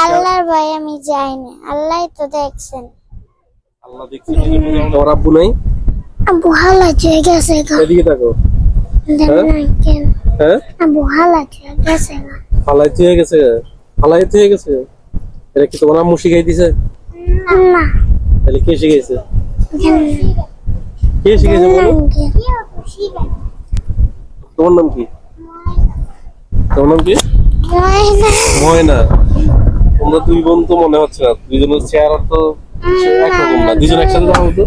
আল্লাহর ভয়ে আমি যাইনি, আল্লাহই তো দেখছেন। আল্লাহ দেখছেন। তোমার আব্বু নাই? আব্বু হালাত হয়ে গেছে গো। এদিকে তাকো। কেন? হ্যাঁ, আব্বু হালাত হয়ে গেছে গো। ফালাইতে হয়ে গেছে। ফালাইতে হয়ে গেছে। এটা কি তোমার আম্মু শিখাই দিছে? না, তাহলে কে শিখাইছে? কে শিখাইছে বলো? তোমার নাম কি? তোমার নাম কি? ময়না। তোমরা দুই বোন তো মনে হচ্ছে না, দুইজনের চেহারা তো একরকম না। দুইজন একসাথে দেখা হতো।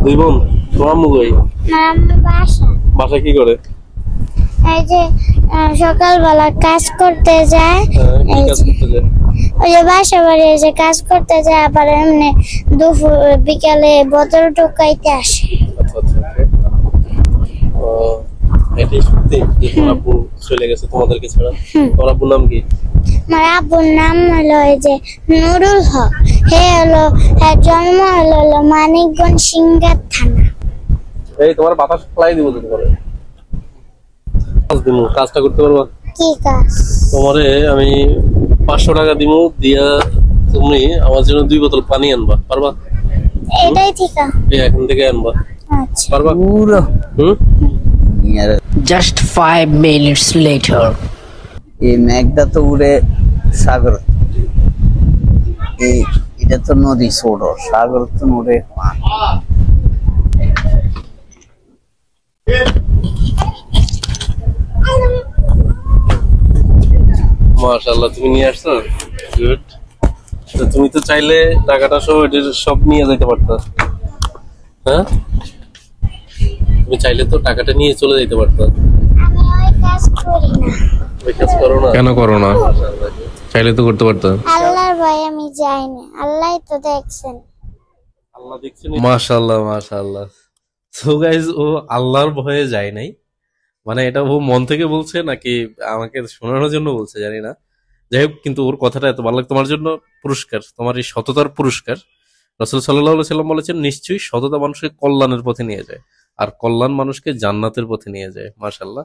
দুই বোন। তোমার আম্মু কই? বাসায় কি করে? এই যে সকালবেলা কাজ করতে যায়, কি কাজ করতে যায়? ওই যে বাসা বাড়ি যে কাজ করতে যায়, আবার এমনি দুপুর বিকালে বোতল টোকাইতে আসে। আচ্ছা আচ্ছা আচ্ছা। এটাই সত্যি যে তোমার আব্বু চলে গেছে তোমাদেরকে ছাড়া? তোমার আব্বুর নাম কি? আমার আব্বুর নাম হলো ওই যে নুরুল হক। হ্যাঁ জন্ম হলো মানিকগঞ্জ সিংগার থানা। এই তোমার বাতাস ফেলাই দিব তো তোমারে। কাজ দিমু, কাজটা করতে পারবা? কি কাজ? তোমারে আমি 500 টাকা দিমু, দিয়া তুমি আমার জন্য 2 বোতল পানি আনবা, পারবা? এটাই ঠিক আছে। এই এখন থেকে আনবা, আচ্ছা পারবা? Just 5 minutes later. এই মেঘটা তো উড়ে সাগর, এটা তো নদী ছোট, সাগর তো উড়ে মাশাআল্লাহ, তুমি নিয়ে আসছো। গুড। তো তুমি তো চাইলে টাকাটা সহ এটা সব নিয়ে যেতে পারতা। হ্যাঁ, তুমি চাইলে তো টাকাটা নিয়ে চলে যেতে পারতা। আমি ওই কাজ করি না। ওই কাজ করো না? কেন করো না? মাশাআল্লাহ, চাইলে তো করতে পারতাম। আল্লাহর ভয়ে আমি যাইনি, আল্লাহই তো দেখছেন। আল্লাহ দেখছেন। মাশাআল্লাহ মাশাআল্লাহ। সো গাইস, ও আল্লাহর ভয়ে যায় নাই, মানে এটা ও মন থেকে বলছে নাকি আমাকে শোনানোর জন্য বলছে জানি না। যাই হোক, কিন্তু ওর কথাটা এত ভালো লাগে। তোমার জন্য পুরস্কার, তোমার এই সততার পুরস্কার। রাসূল সাল্লাল্লাহু আলাইহি সাল্লাম বলেছেন, নিশ্চয়ই সততা মানুষকে কল্যাণের পথে নিয়ে যায়, আর কল্যাণ মানুষকে জান্নাতের পথে নিয়ে যায়। মাশাআল্লাহ,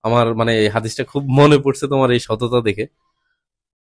আমার মানে এই হাদিসটা খুব মনে পড়ছে তোমার এই সততা দেখে।